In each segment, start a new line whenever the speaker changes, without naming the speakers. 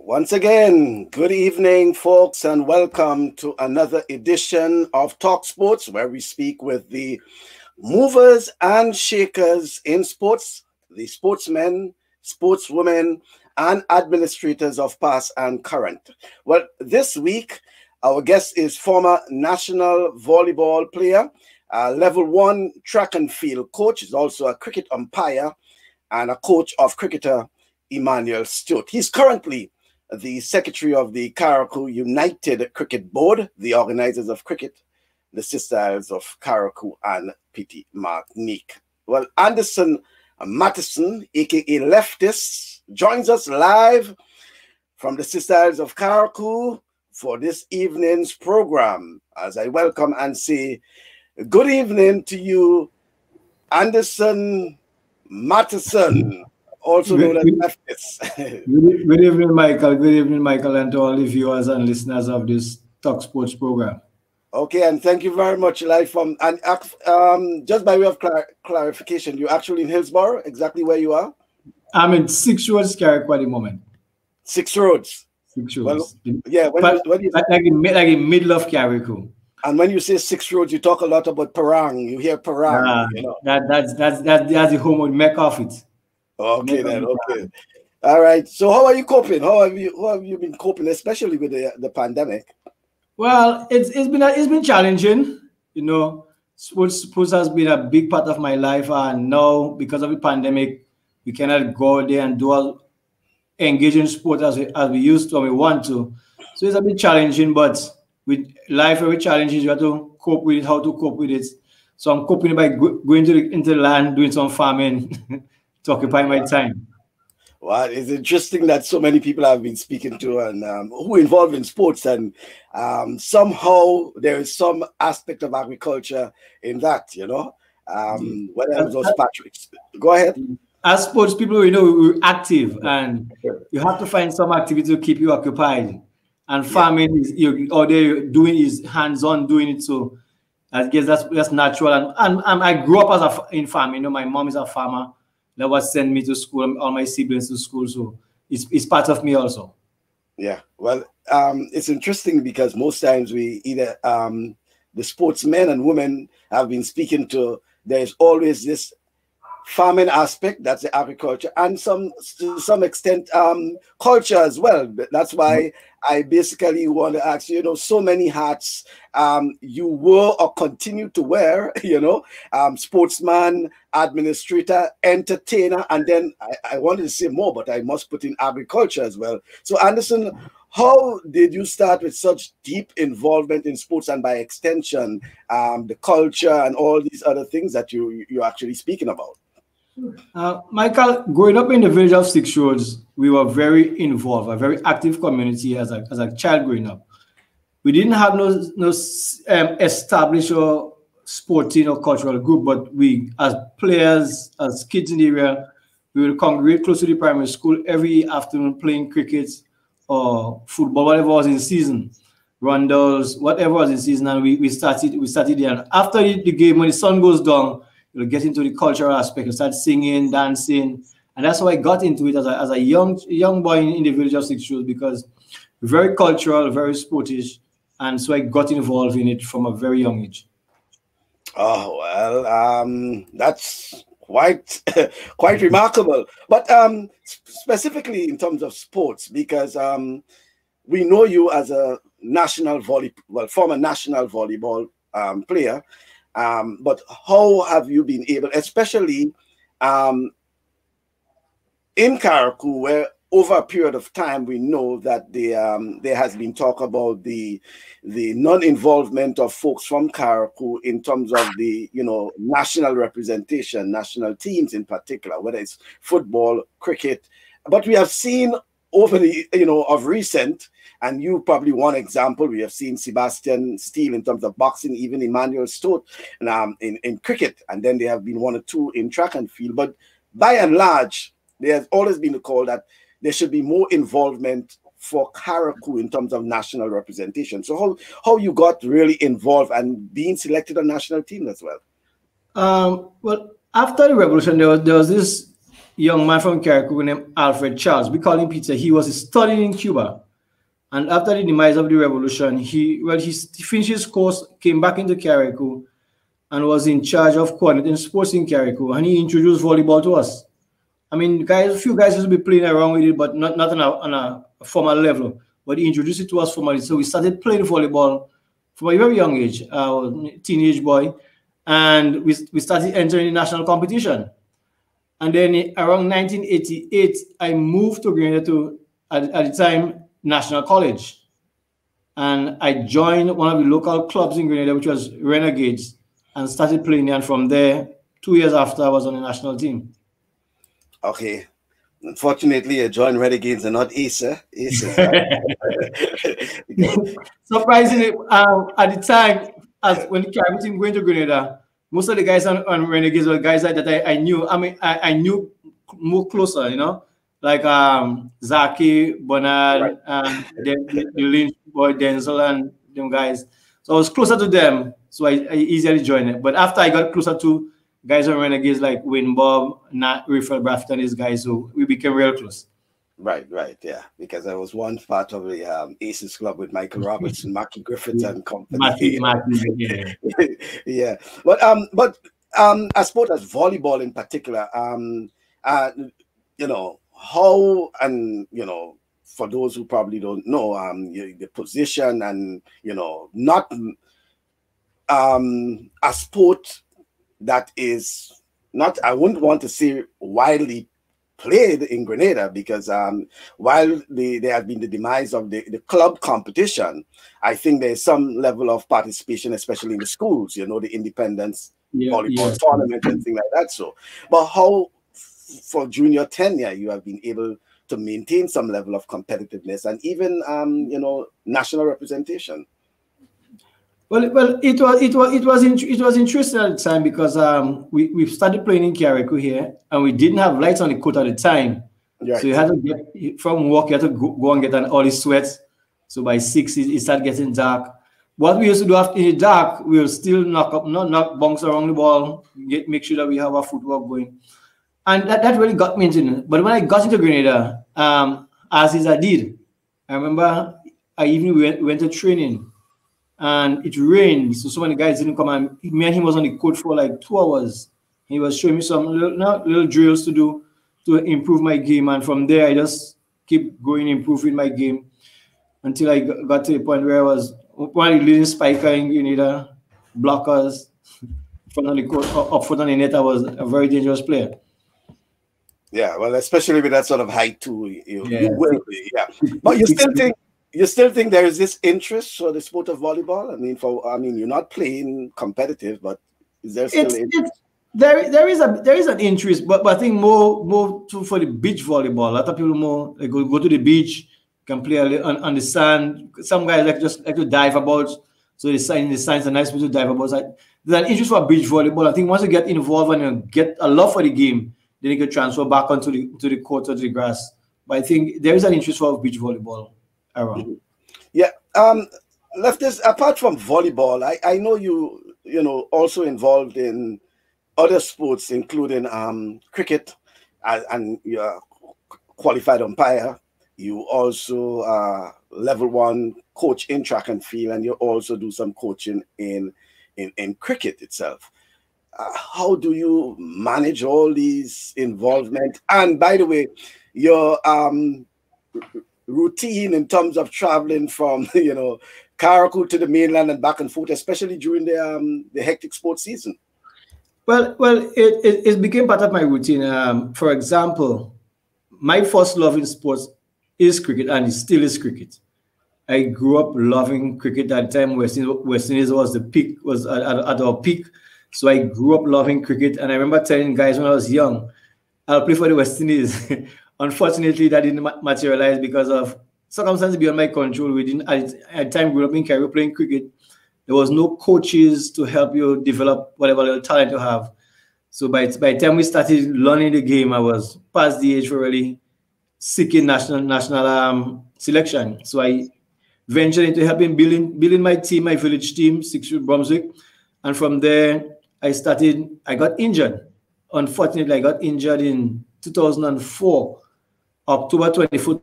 Once again, good evening, folks, and welcome to another edition of TalkSports, where we speak with the movers and shakers in sports, the sportsmen, sportswomen, and administrators of past and current. Well, this week, our guest is former national volleyball player, level 1 track and field coach, is also a cricket umpire, and a coach of cricketer Emmanuel Stewart. He's currently the secretary of the Carriacou United Cricket Board, the organisers of cricket, the Sister Isles of Carriacou and Petit Martinique. Well, Anderson Matheson, aka Leftist, joins us live from the Sister Isles of Carriacou for this evening's program. As I welcome and say good evening to you, Anderson Matheson, also known as Leftist.
Good evening, Michael. Good evening, Michael, and to all the viewers and listeners of this TalkSports program.
Okay, and thank you very much, live from, and just by way of clarification, you're actually in Hillsborough, exactly where you are?
I'm in 6 Roads, Carriacou at the moment.
6 Roads?
6 Roads.
Well, yeah,
like in middle of Carriacou.
And when you say 6 Roads, you talk a lot about Parang. You hear Parang, you know.
That's the home of Mecca of it.
Okay then, okay. All right. So how are you coping? How have you been coping, especially with the pandemic?
Well, it's been challenging. You know, sports has been a big part of my life, and now because of the pandemic, we cannot go there and engage in sport as we used to and we want to. So it's a bit challenging, but with life, every challenge is you have to cope with it, how to cope with it. So I'm coping by going into the land, doing some farming to occupy my time.
Well, it's interesting that so many people I've been speaking to and who are involved in sports, and somehow there is some aspect of agriculture in that, you know. Whether those Patricks. Go ahead.
As sports people, you know, we're active, and you have to find some activity to keep you occupied. And farming is all they're doing is hands-on doing it. So I guess that's natural. And I grew up in farming. You know, my mom is a farmer. That was send me to school, all my siblings to school. So it's part of me also.
Yeah. Well, it's interesting because most times we either the sportsmen and women have been speaking to, there's always this farming aspect, that's the agriculture, and to some extent culture as well. But that's why I basically want to ask you, you know, so many hats you were or continue to wear, you know, sportsman, administrator, entertainer, and then I wanted to say more, but I must put in agriculture as well. So Anderson, how did you start with such deep involvement in sports and by extension the culture and all these other things that you're actually speaking about?
Michael, growing up in the village of 6 Roads, we were very involved, a very active community as a child growing up. We didn't have no established or sporting or cultural group, but we, as players, as kids in the area, we would congregate close to the primary school every afternoon playing cricket or football, whatever was in season, rundles, whatever was in season, and we started there. And after the game, when the sun goes down, you'll get into the cultural aspect. You start singing, dancing, and that's how I got into it as a young boy in the village of 6 Roads, because we're very cultural, very sportish, and so I got involved in it from a very young age.
Oh well, that's quite remarkable. But specifically in terms of sports, because we know you as a former national volleyball player. But how have you been able, especially in Carriacou, where over a period of time we know that there has been talk about the non-involvement of folks from Carriacou in terms of the national representation, national teams in particular, whether it's football, cricket. But we have seen over the of recent, and you probably one example, we have seen Sebastian Steele in terms of boxing, even Emmanuel Stewart in cricket, and then there have been 1 or 2 in track and field. But by and large, there has always been a call that there should be more involvement for Carriacou in terms of national representation. So how you got really involved and being selected on national team as well?
Well, after the revolution, there was this young man from Carriacou named Alfred Charles. We call him Peter. He was studying in Cuba. And after the demise of the revolution, he finished his course, came back into Carriacou, and was in charge of coordinating sports in Carriacou. And he introduced volleyball to us. I mean, a few guys used to be playing around with it, but not on a formal level. But he introduced it to us formally. So we started playing volleyball from a very young age, teenage boy. And we started entering the national competition. And then around 1988, I moved to Grenada at the time, National College. And I joined one of the local clubs in Grenada, which was Renegades, and started playing. And from there, 2 years after, I was on the national team.
Okay. Unfortunately, you joined Renegades and not Acer.
Surprisingly, at the time, when the Carriacou team went to Grenada, most of the guys on Renegades were guys that I knew. I mean, I knew more closer, you know, like Zaki, Bernard, and the Lynch boy, Denzel, and them guys. So I was closer to them, so I easily joined it. But after I got closer to guys on Renegades like Wayne Bob, Nat, Raphael Brafton, these guys, so we became real close.
Right, yeah. Because I was one part of the Aces Club with Michael Robertson, Mackie Griffiths, and company.
Yeah.
Yeah. But I suppose as volleyball in particular, you know, how, and you know, for those who probably don't know, the position, and you know, not a sport that is not, I wouldn't want to say widely played in Grenada, because while there has been the demise of the club competition, I think there's some level of participation, especially in the schools, you know, the independence volleyball tournament and things like that. So, but how for junior tenure you have been able to maintain some level of competitiveness and even you know, national representation?
Well, it was interesting at the time, because we started playing in Carriacou here, and we didn't have lights on the court at the time. Right. So you had to get from work. You had to go and get an early sweat. So by 6 it started getting dark. What we used to do after in the dark, we will still knock bunks around the ball, make sure that we have our footwork going, and that really got me into it. But when I got into Grenada, as is I did, I remember I even went to training. And it rained, so many guys didn't come. And me and him was on the court for like 2 hours. He was showing me some little drills to do to improve my game. And from there, I just keep going, improving my game until I got to the point where I was one of the leading spiker in Grenada, blockers, front on the court, up front on the net. I was a very dangerous player.
Yeah, well, especially with that sort of height too, you will be. Yeah, but you still think there is this interest for the sport of volleyball? I mean, you're not playing competitive, but is there still interest?
There is an interest, but I think more for the beach volleyball. A lot of people more like go to the beach, can play on the sand. Some guys like to dive about, so the sand's a nice place to dive about. So there's an interest for beach volleyball. I think once you get involved and you get a love for the game, then you can transfer back onto the court or the grass. But I think there is an interest for beach volleyball around.
Yeah. Leftist, apart from volleyball, I know you know, also involved in other sports, including cricket, and you're qualified umpire. You also level 1 coach in track and field, and you also do some coaching in cricket itself. How do you manage all these involvement? And by the way, your routine in terms of traveling from, you know, Carriacou to the mainland and back and forth, especially during the hectic sports season?
Well, it became part of my routine. For example, my first love in sports is cricket, and it still is cricket. I grew up loving cricket at the time. West Indies was the peak, was at our peak. So I grew up loving cricket, and I remember telling guys when I was young, I'll play for the West Indies. Unfortunately, that didn't materialize because of circumstances beyond my control. We didn't, at the time, grew up in Carriacou playing cricket. There was no coaches to help you develop whatever little talent you have. So by the time we started learning the game, I was past the age for really seeking national selection. So I ventured into helping building my team, my village team, 6 Brunswick. And from there, I got injured. Unfortunately, I got injured in 2004, October 24th,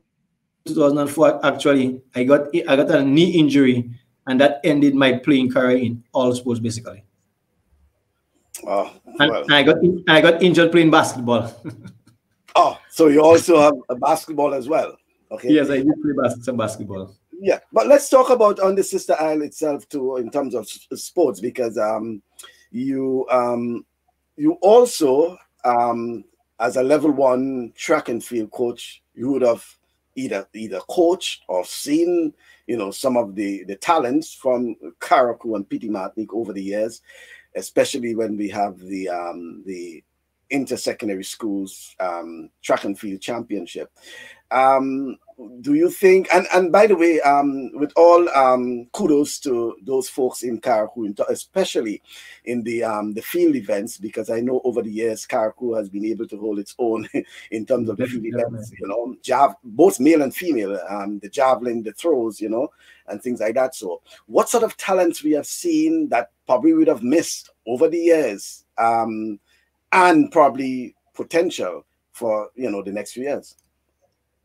2004, actually, I got a knee injury, and that ended my playing career in all sports, basically.
Oh,
well. And I got injured playing basketball.
Oh, so you also have a basketball as well? Okay.
Yes, I did play some basketball.
Yeah, but let's talk about on the Sister Isle itself too, in terms of sports, because you also as a level 1 track and field coach, you would have either coached or seen, you know, some of the talents from Carriacou and Petit Martinique over the years, especially when we have the inter-secondary schools track and field championship. Do you think, and by the way, with all kudos to those folks in Carriacou, especially in the field events, because I know over the years Carriacou has been able to hold its own in terms of the field events, you know, both male and female, the javelin, the throws, you know, and things like that. So what sort of talents we have seen that probably would have missed over the years, and probably potential for, you know, the next few years?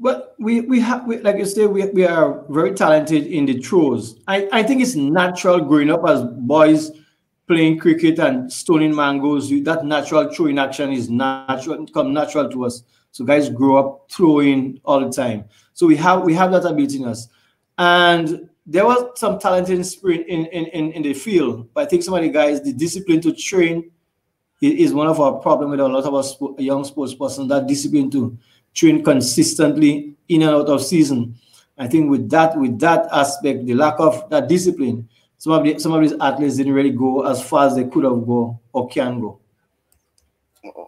But we have, like you say, we are very talented in the throws. I think it's natural growing up as boys playing cricket and stoning mangoes. That natural throwing action is natural, come natural to us. So guys grow up throwing all the time. So we have that ability in us. And there was some talent in the field, but I think some of the guys, the discipline to train is one of our problems with a lot of our young sports persons, that discipline to train consistently in and out of season. I think with that aspect, the lack of that discipline, some of these athletes didn't really go as far as they could have go or can go.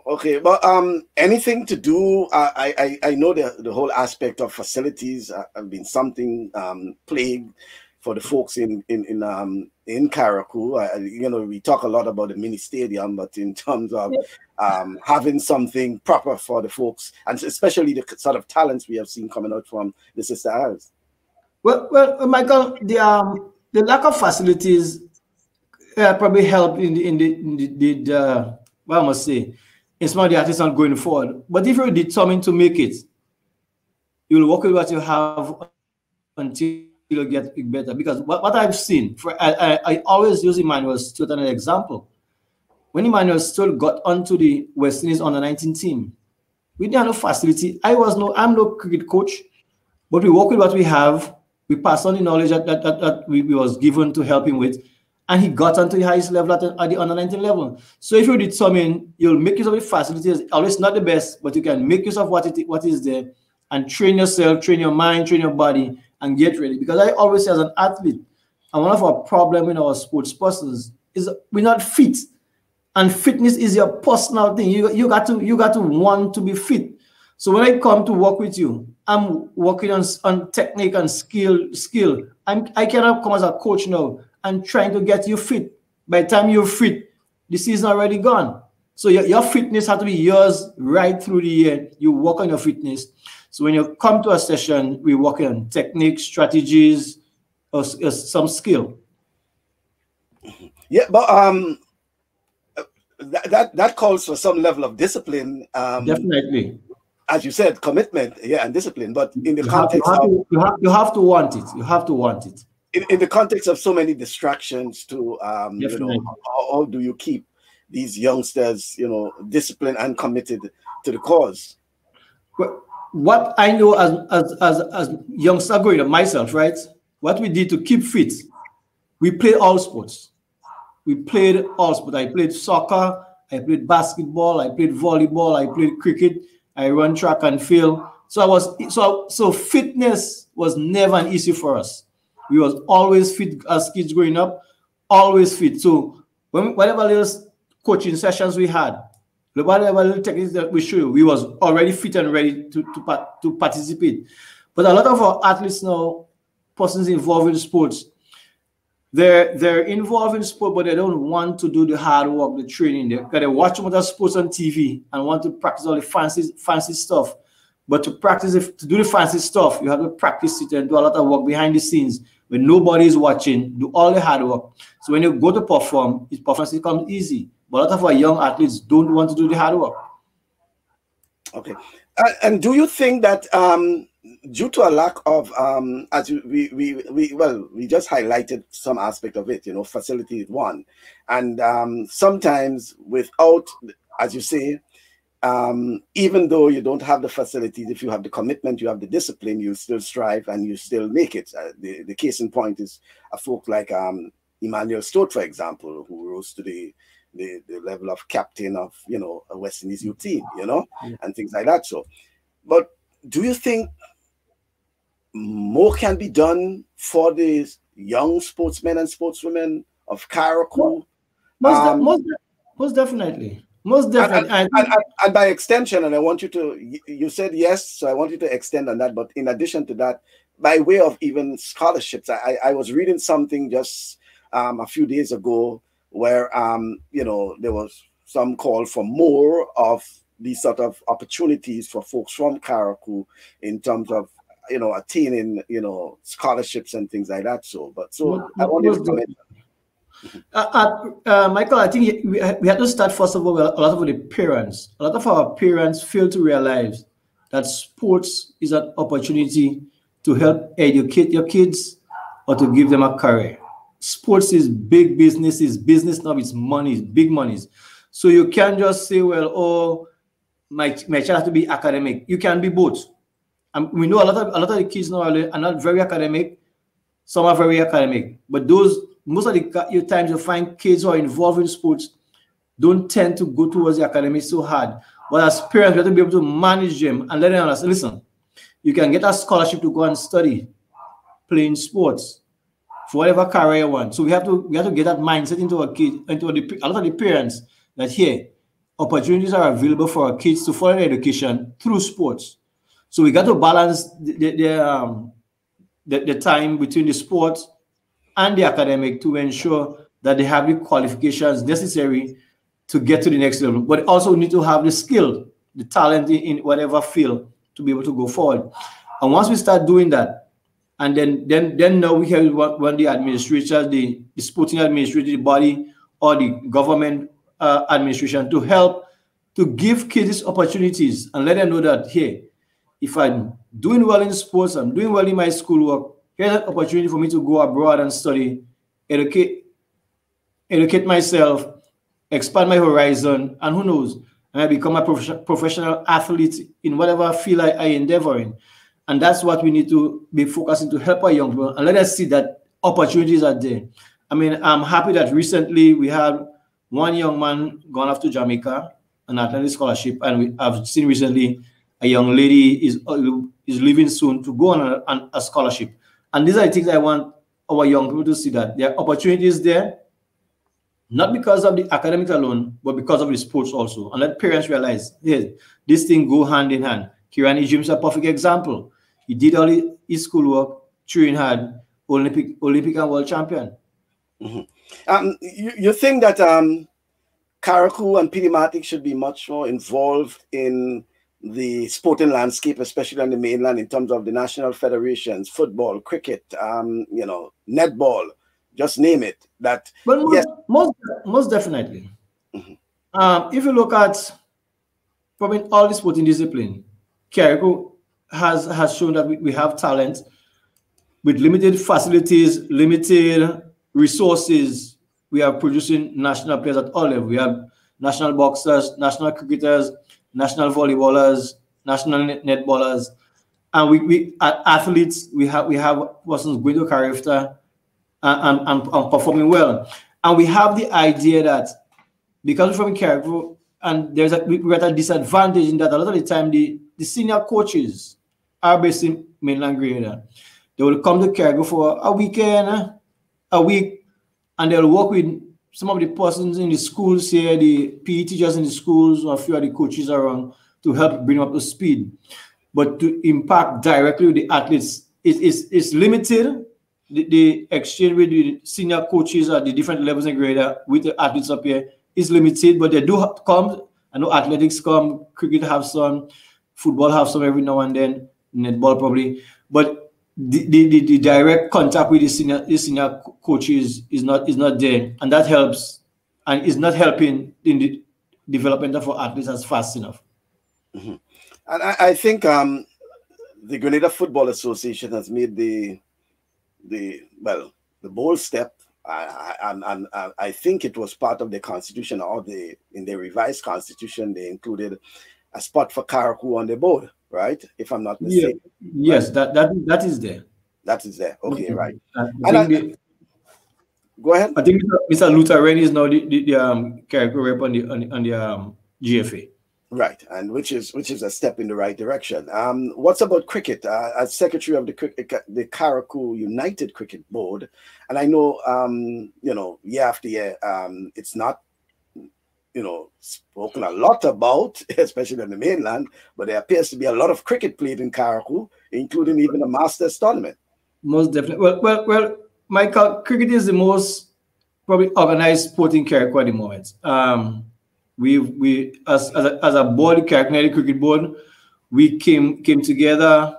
Okay, but anything to do? I know the whole aspect of facilities have been something plagued for the folks in Carriacou. You know, we talk a lot about the mini stadium, but in terms of having something proper for the folks, and especially the sort of talents we have seen coming out from the Sister Isles.
Well, Michael, the lack of facilities probably helped in the well, I must say, in some of the artists not going forward. But if you're determined to make it, you'll work with what you have until you get better. Because what I've seen, I always use Emmanuel Stewart as an example. When Emmanuel Stewart got onto the West Indies under-19 team, we didn't have no facility. I'm no cricket coach, but we work with what we have. We pass on the knowledge that we was given to help him with, and he got onto the highest level at the under-19 level. So if you're determined, you'll make use of the facilities. Always not the best, but you can make use of what is there and train yourself, train your mind, train your body, and get ready. Because I always say, as an athlete, and one of our problems in our sports persons is we're not fit, and fitness is your personal thing. You got to want to be fit. So when I come to work with you, I'm working on technique and skill. I cannot come as a coach now and trying to get you fit. By the time you're fit, the season already gone. So your fitness has to be yours right through the year. You work on your fitness. So when you come to a session, we work on techniques, strategies, or some skill.
Yeah, but that calls for some level of discipline.
Definitely.
As you said, commitment, yeah, and discip. But in the
you have to want it. You have to want it.
In the context of so many distractions, to you know, how do you keep these youngsters, you know, disciplined and committed to the cause?
Well, what I know as youngster growing up myself, right? What we did to keep fit, we played all sports. We played all sports. I played soccer, I played basketball, I played volleyball, I played cricket, I run track and field. So fitness was never an issue for us. We was always fit as kids growing up, always fit. So whatever little coaching sessions we had, whatever little techniques that we show you, we was already fit and ready to participate. But a lot of our athletes now, persons involved in sports, they're involved in sport, but they don't want to do the hard work, the training. They watch other sports on TV and want to practice all the fancy stuff. But to do the fancy stuff, you have to practice it and do a lot of work behind the scenes when nobody is watching, do all the hard work. So when you go to perform, performance becomes easy. But a lot of our young athletes don't want to do the hard work.
Okay. And do you think that due to a lack of, as we just highlighted some aspect of it, facility is one, and sometimes without, as you say, even though you don't have the facilities, if you have the commitment, you have the discipline, you still strive and you still make it. The case in point is a folk like Emmanuel Stewart, for example, who rose to the level of captain of a West Indies youth team, and things like that. So, but do you think more can be done for the young sportsmen and sportswomen of Carriacou?
Most definitely. Most definitely.
And by extension, and I want you to, you said yes, so I want you to extend on that. But in addition to that, by way of even scholarships, I was reading something just a few days ago where, there was some call for more of these sort of opportunities for folks from Carriacou in terms of, attaining, scholarships and things like that. So, I wanted to comment.
Michael, I think we have to start first of all with a lot of the parents. A lot of our parents fail to realize that sports is an opportunity to help educate your kids or to give them a career. Sports is big business, is business now, it's money, it's big monies. So you can't just say, well, oh, my child has to be academic. You can be both. And we know a lot of the kids now are not very academic. Some are very academic, but most of the times you find kids who are involved in sports don't tend to go towards the academics so hard. But as parents, we have to be able to manage them and let them understand, listen, you can get a scholarship to go and study playing sports for whatever career you want. So we have to get that mindset into our kids, into a lot of the parents, that here, opportunities are available for our kids to follow their education through sports. So we got to balance the time between the sports and the academic to ensure that they have the qualifications necessary to get to the next level. But also need to have the skill, the talent in whatever field to be able to go forward. And once we start doing that, and then now we have when the administrators, the sporting administrative body or the government administration to help to give kids opportunities and let them know that, hey, if I'm doing well in sports, I'm doing well in my schoolwork, here's an opportunity for me to go abroad and study, educate myself, expand my horizon, and who knows, I might become a professional athlete in whatever field I endeavor in. And that's what we need to be focusing to help our young people and let us see that opportunities are there. I mean, I'm happy that recently we had one young man gone off to Jamaica, an athletic scholarship, and I've seen recently a young lady is leaving soon to go on a scholarship. And these are the things I want our young people to see, that there are opportunities there, not because of the academics alone, but because of the sports also. And let parents realize, hey, this thing go hand in hand. Kirani Jim is a perfect example. He did all his schoolwork, trained hard, Olympic and world champion.
Mm-hmm. You think that Carriacou and Pidimatics should be much more involved in the sporting landscape, especially on the mainland, in terms of the national federations, football, cricket, netball, just name it. That,
but
yes,
most definitely. Mm-hmm. If you look at probably all the sporting discipline, Carriacou has shown that we have talent with limited facilities, limited resources. We are producing national players at all levels. We have national boxers, national cricketers, national volleyballers, national netballers, and we athletes. We have persons going to Carriacou and performing well. And we have the idea that because we're from Carriacou, and we're at a disadvantage in that a lot of the time the senior coaches are based in mainland Grenada. They will come to Carriacou for a weekend, a week, and they'll work with some of the persons in the schools here, the PE teachers in the schools, or a few of the coaches around to help bring them up to speed. But to impact directly with the athletes is limited. The exchange with the senior coaches at the different levels in Grenada with the athletes up here is limited, but they do come. I know athletics come, cricket have some, football have some every now and then, netball probably, but the direct contact with the senior coaches is not there, and that helps, and is not helping in the development of our athletes as fast enough.
And I think the Grenada Football Association has made the bold step, and I think it was part of the constitution, or in the revised constitution they included a spot for Carriacou on the board, right? If I'm not mistaken.
Yeah. Yes, right? that is there.
That is there. Okay, right.
Go ahead. I think Mr. Luther Ren is now the Carriacou rep on the GFA.
Right, and which is a step in the right direction. What's about cricket? As secretary of the Carriacou United Cricket Board, and I know year after year, it's not spoken a lot about, especially on the mainland, but there appears to be a lot of cricket played in Carriacou, including even a Masters tournament.
Most definitely. Well, Michael, cricket is the most probably organized sport in Carriacou at the moment. We as a board, Carriacou United Cricket Board, we came together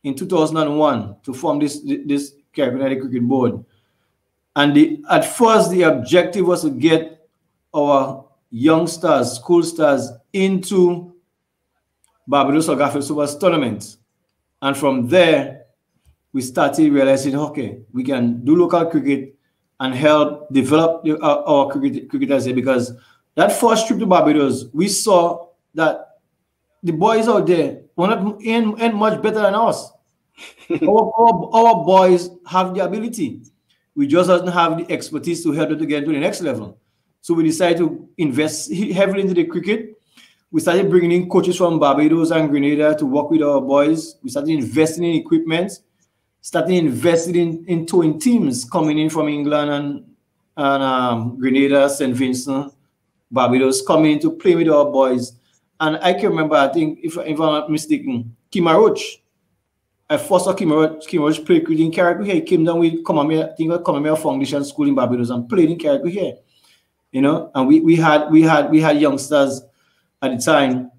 in 2001 to form this Carriacou United Cricket Board, and at first the objective was to get our youngsters, school stars, into Barbados or Gaffel Supers tournament, and from there we started realizing, okay, we can do local cricket and help develop our cricketers here, because that first trip to Barbados, we saw that the boys out there were not in much better than us. our boys have the ability. We just don't have the expertise to help them to get to the next level. So we decided to invest heavily into the cricket. We started bringing in coaches from Barbados and Grenada to work with our boys. We started investing in equipment, started investing in towing teams coming in from England and Grenada, St. Vincent, Barbados, coming in to play with our boys. And I can remember, I think, if I'm not mistaken, Kima Roach. I first saw Kima Roach play cricket in Carriacou here. He came down with Comamere Foundation School in Barbados and played in Carriacou here. And we had youngsters at the time.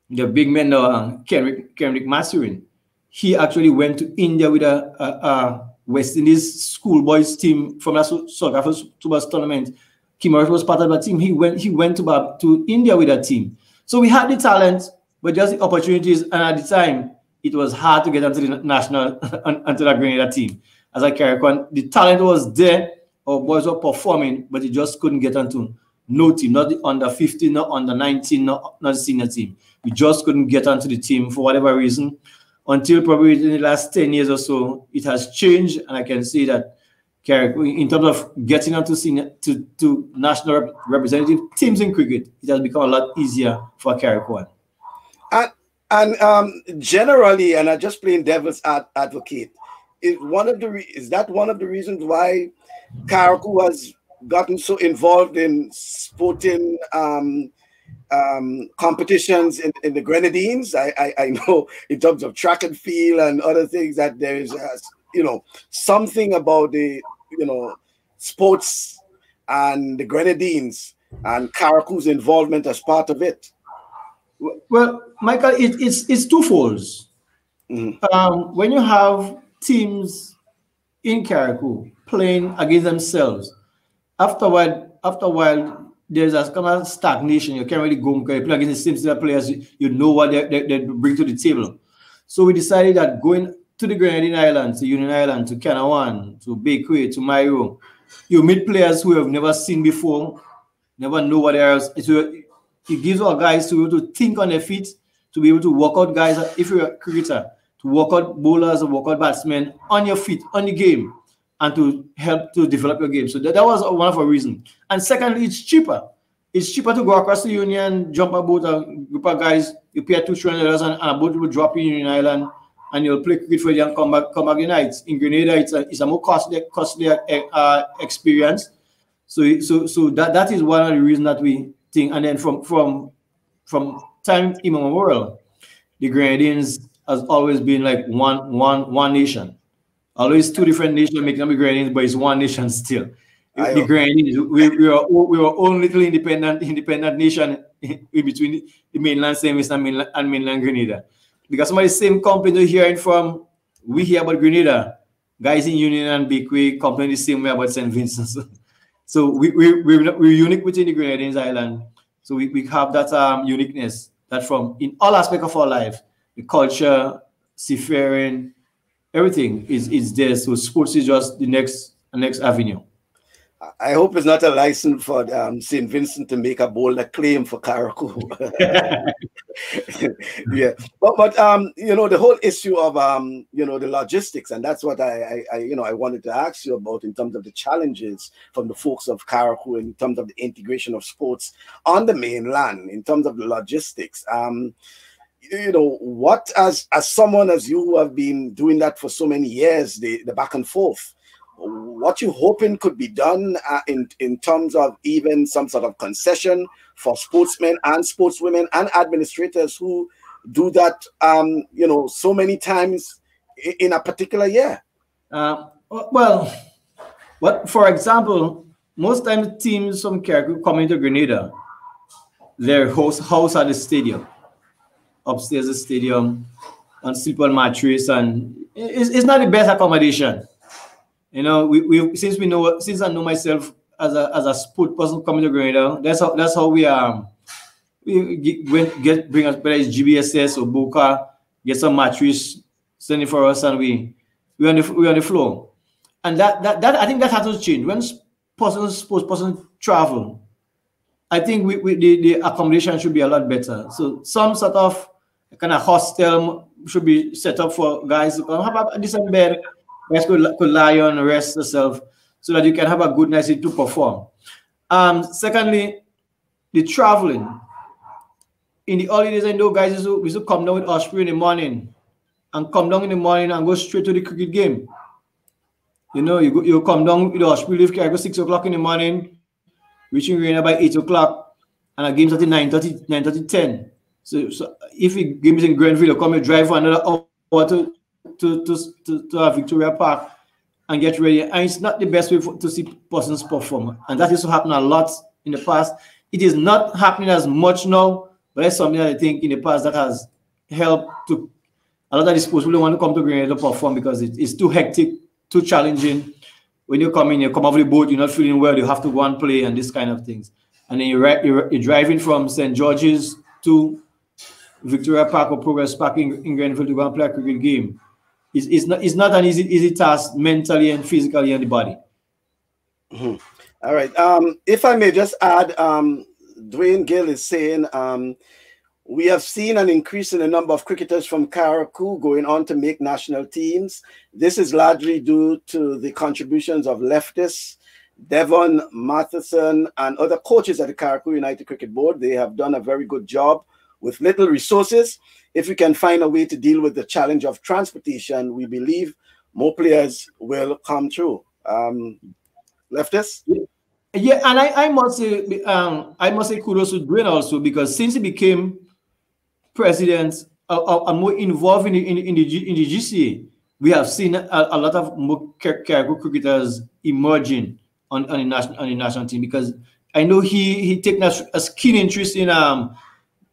The big man now, Kenrick Masurin. He actually went to India with a West Indies schoolboys team from the South Africa Supers tournament. Kima was part of that team. He went to India with that team. So we had the talent, but just the opportunities. And at the time, it was hard to get onto the national, onto the Grenada team. As I carry on, the talent was there. Our boys were performing, but they just couldn't get onto no team, not the under 15, not under 19, not the senior team. We just couldn't get onto the team for whatever reason. Until probably in the last 10 years or so, it has changed, and I can see that in terms of getting onto senior to national representative teams in cricket, it has become a lot easier for Carriacou.
And generally, and I'm just playing devil's advocate, is that one of the reasons why Carriacou has gotten so involved in sporting competitions in the Grenadines? I know in terms of track and field and other things that there is something about the sports and the Grenadines and Carriacou's involvement as part of it.
Well, Michael, it's twofold. When you have teams in Carriacou playing against themselves, after a while, there's a kind of stagnation. You can't really go and play against the same set of players. You know what they bring to the table. So we decided that going to the Grenadine Islands, to Union Island, to Canawan, to Bakeway, to Mairo, you meet players who have never seen before, never know what they are. So it gives our guys to be able to think on their feet, to be able to work out guys, if you're a cricketer, to work out bowlers or work out batsmen on your feet, on the game, and to help to develop your game. So that was one of our reasons. And secondly, it's cheaper. It's cheaper to go across the Union, jump a boat, a group of guys, you pay $200 and a boat will drop in Union Island, and you'll play cricket for you and come back the night. In Grenada, it's a more costly experience. So that is one of the reasons that we think. And then from time immemorial, the Grenadines has always been like one nation. Always two different nations making up the Grenadines, but it's one nation still. The Grenadines, we were own little independent nation in between the mainland St. Vincent and mainland Grenada. Because some of the same complaints you're hearing from, we hear about Grenada, guys in Union and Bakeway complain the same way about St. Vincent. So we're unique within the Grenadines Island. So we have that uniqueness that from in all aspects of our life, the culture, seafaring, everything is there. So sports is just the next avenue.
I hope it's not a license for St. Vincent to make a bolder claim for Carriacou. Yeah, but you know, the whole issue of you know, the logistics, and that's what I wanted to ask you about in terms of the challenges from the folks of Carriacou in terms of the integration of sports on the mainland, in terms of the logistics. You know, what as someone as you who have been doing that for so many years, the back and forth, what you hoping could be done in terms of even some sort of concession for sportsmen and sportswomen and administrators who do that, you know, so many times in a particular year?
Well, for example, most times teams from Carriacou coming to Grenada, their house at the stadium, upstairs the stadium, and sleep on mattress, and it's not the best accommodation. You know, since I know myself as a sport person coming to Grenada, that's how we bring us, whether it's GBSS or Boca, get some mattress, send it for us, and we on the floor. And that I think that has to change. When sports person travel, I think the accommodation should be a lot better. So some sort of kind of hostel should be set up for guys to come have a decent bed. Guys could lie on, rest yourself, so that you can have a good night to perform. Secondly, the traveling. In the holidays, I know guys used to come down with Osprey in the morning and come down in the morning and go straight to the cricket game. You know, you come down with Osprey, leave Carriacou 6 o'clock in the morning, reaching Grenada by 8 o'clock, and a game started 9:30, 10. So if the game is in Grenville, you come and drive for another hour to Victoria Park and get ready. And it's not the best way to see persons perform. And that used to happen a lot in the past. It is not happening as much now, but that's something that I think in the past that has helped to a lot of the sports people don't want to come to Grenada to perform because it's too hectic, too challenging. When you come in, you come off the boat, you're not feeling well, you have to go and play and this kind of things. And then you're driving from St. George's to Victoria Park or Progress Park in Grenville to go and play a cricket game. It's not an easy task mentally and physically on the body.
Mm-hmm. All right. If I may just add, Dwayne Gill is saying we have seen an increase in the number of cricketers from Carriacou going on to make national teams. This is largely due to the contributions of Leftists, Devon, Matheson, and other coaches at the Carriacou United Cricket Board. They have done a very good job with little resources. If we can find a way to deal with the challenge of transportation, we believe more players will come through. Leftists?
Yeah, and I must say kudos to Dwayne also, because since he became president and more involved in the GCA, we have seen a lot of more Carriacou cricketers emerging on the national team, because I know he taken a keen interest in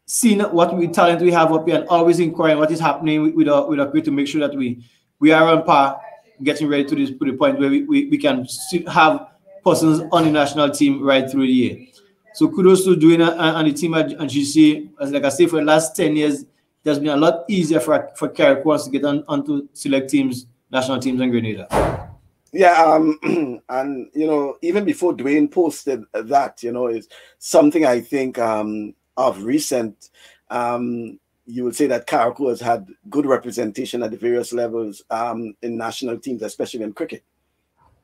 seeing what talent we have up here and always inquiring what is happening with our cricket to make sure that we are on par, getting ready to the point where we can have persons on the national team right through the year. So kudos to doing and the team at GC. As like I say, for the last 10 years, it has been a lot easier for Carriacou to get onto select teams, national teams in Grenada.
Yeah, and you know, even before Dwayne posted that, you know, is something I think of recent. You would say that Carriacou has had good representation at the various levels in national teams, especially in cricket.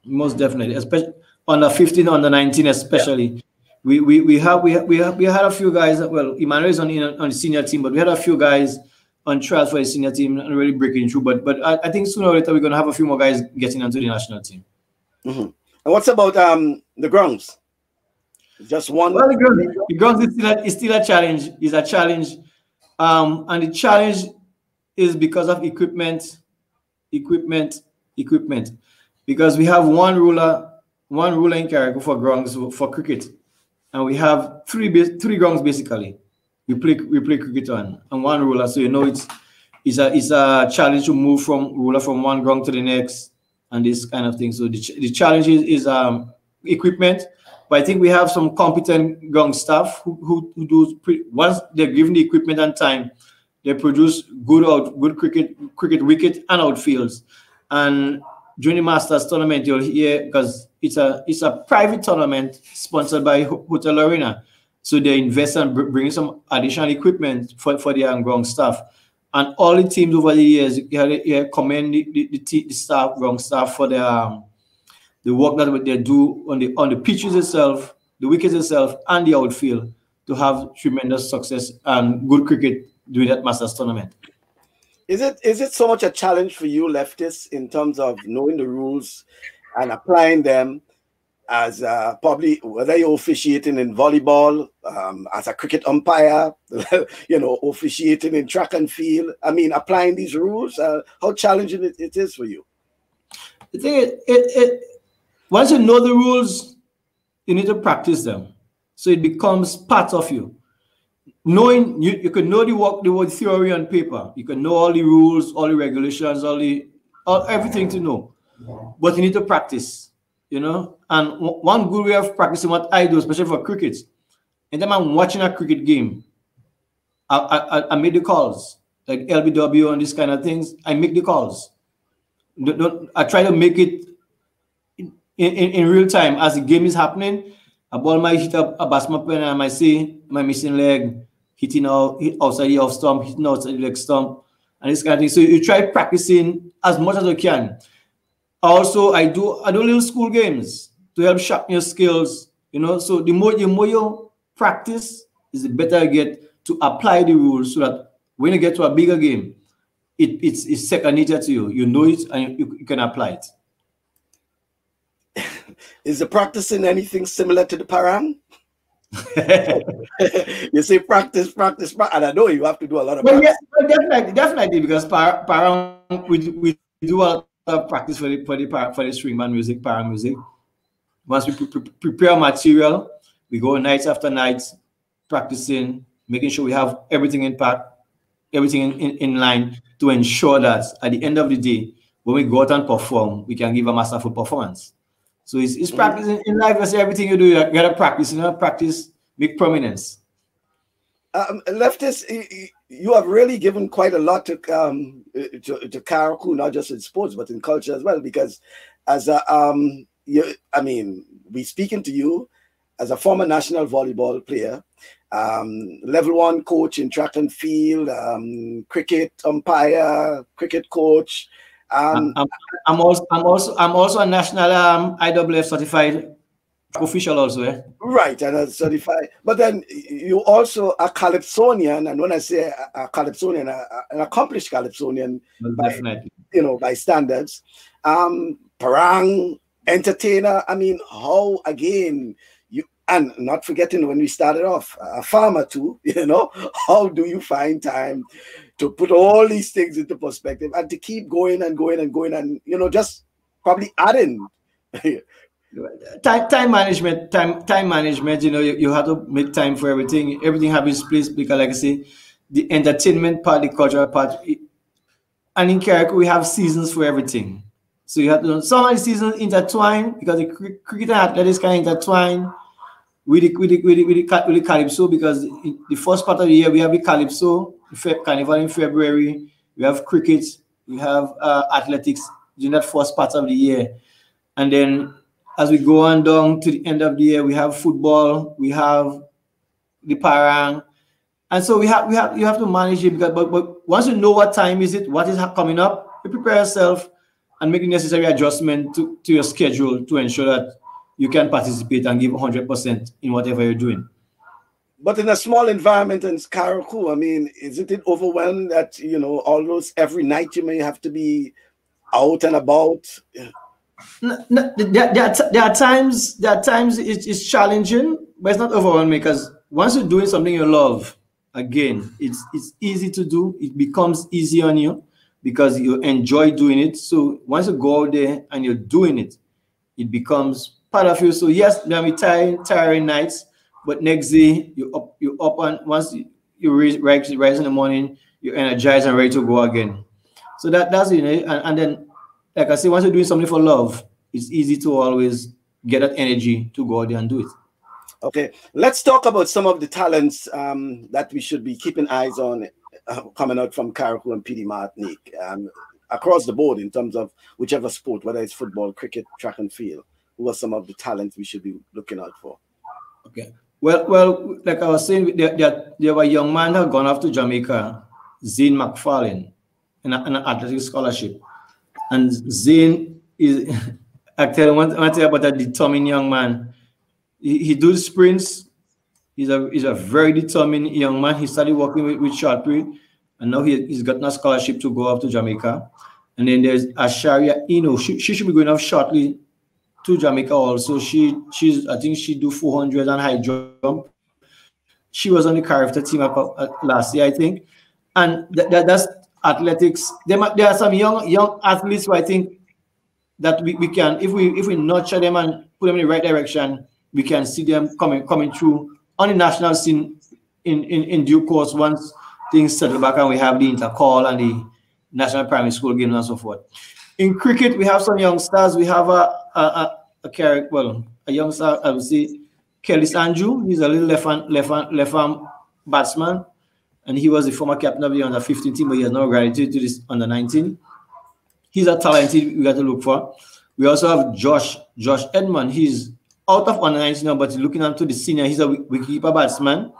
Most definitely, especially under 15, under 19, especially. Yeah. We had a few guys. Well, Emmanuel is on the senior team, but we had a few guys on trials for the senior team and really breaking through. But I think sooner or later we're going to have a few more guys getting onto the national team.
Mm-hmm. And what's about the grounds? Just one.
Well, the grounds is still a challenge. It's a challenge, and the challenge is because of equipment. Because we have one ruler in Carriacou for grounds for cricket, and we have three grounds basically. We play cricket on, and one ruler. So you know it's a challenge to move from ruler from one ground to the next, and this kind of thing. So the challenge is equipment, but I think we have some competent ground staff who do once they're given the equipment and time, they produce good cricket wicket and outfields. And during the Masters tournament, you'll hear, because it's a private tournament sponsored by Hotel Arena, so they invest and bring some additional equipment for their ground staff. And all the teams over the years, you commend the staff, ground staff, for their the work that they do on the pitches itself, the wickets itself, and the outfield to have tremendous success and good cricket during that Masters tournament.
Is it so much a challenge for you, leftists, in terms of knowing the rules and applying them as probably whether you're officiating in volleyball, as a cricket umpire, officiating in track and field? I mean, applying these rules, how challenging it is for you?
I think once you know the rules, you need to practice them, so it becomes part of you. Knowing you can know the word theory on paper, you can know all the rules, all the regulations, everything to know, but you need to practice, And one good way of practicing what I do, especially for cricket, anytime I'm watching a cricket game, I make the calls, like LBW and these kind of things. I make the calls. I try to make it in real time as the game is happening. A ball might hit a batsman and I might say my missing leg, hitting outside the off stump, hitting outside the leg stump, and this kind of thing. So you try practicing as much as you can. Also, I do little school games to help sharpen your skills. So the more you practice, is the better you get to apply the rules, so that when you get to a bigger game, it's second nature to you. You know it and you can apply it.
Is the practicing anything similar to the parang? You say practice, and I know you have to do a lot of practice.
Yes, definitely, because parang we do a lot of practice for the string band music, parang music. Once we prepare material, we go nights after nights practicing, making sure we have everything in line to ensure that at the end of the day, when we go out and perform, we can give a masterful performance. So it's practicing in life. As everything you do, you gotta practice. Practice, make prominence.
Leftists, you have really given quite a lot to Carriacou, not just in sports but in culture as well. Because as we speaking to you as a former national volleyball player, level 1 coach in track and field, cricket umpire, cricket coach.
I'm also a national IWF certified official also.
Right, and a certified. But then you also a Calypsonian, and when I say a Calypsonian, an accomplished Calypsonian,
definitely,
by standards. Parang entertainer. I mean, how again? And not forgetting when we started off, a farmer too, how do you find time to put all these things into perspective and to keep going and going and going and, just probably adding.
Time management, you have to make time for everything. Everything has its place, because like I say, the entertainment part, the cultural part, and in Carriacou, we have seasons for everything. So you have to know some of the seasons intertwine, because the cricket and athletics can intertwine with the Calypso, because in the first part of the year we have the Calypso, Carnival in February, we have cricket, we have athletics during that first part of the year, and then as we go on down to the end of the year, we have football, we have the parang, and so you have to manage it, because but once you know what time is it, what is coming up, you prepare yourself and make the necessary adjustment to your schedule to ensure that you can participate and give 100% in whatever you're doing.
But in a small environment in Carriacou, I mean, isn't it overwhelming that, almost every night you may have to be out and about?
There are times it's challenging, but it's not overwhelming, because once you're doing something you love, again, it's easy to do. It becomes easy on you because you enjoy doing it. So once you go out there and you're doing it, it becomes part of you. So yes, there will be tiring nights, but next day you up and once you rise in the morning, you're energized and ready to go again. So that's and then, like I say, once you're doing something for love, it's easy to always get that energy to go out there and do it.
Okay, let's talk about some of the talents that we should be keeping eyes on coming out from Carriacou and PD Martinique across the board in terms of whichever sport, whether it's football, cricket, track and field. Who are some of the talents we should be looking out for?
Okay. Well, like I was saying, there were a young man who had gone off to Jamaica, Zane McFarlane, in an athletic scholarship. And Zane is, I tell you about a determined young man. He does sprints. He's a very determined young man. He started working with Shortbury, and now he's gotten a scholarship to go off to Jamaica. And then there's Asharia Ino. She should be going off shortly to Jamaica also. I think she do 400 and high jump. She was on the character team last year, I think. And that's athletics. There are some young athletes who I think that we can, if we nurture them and put them in the right direction, we can see them coming through on the national scene in due course once things settle back and we have the intercall and the national primary school games and so forth. In cricket, we have some youngsters. We have a youngster, I would say, Kelly Sanju. He's a little left arm batsman, and he was the former captain of the under-15 team, but he has now graduated to this under-19. He's a talented we got to look for. We also have Josh Edmond. He's out of under-19 now, but looking onto the senior, he's a wicketkeeper batsman.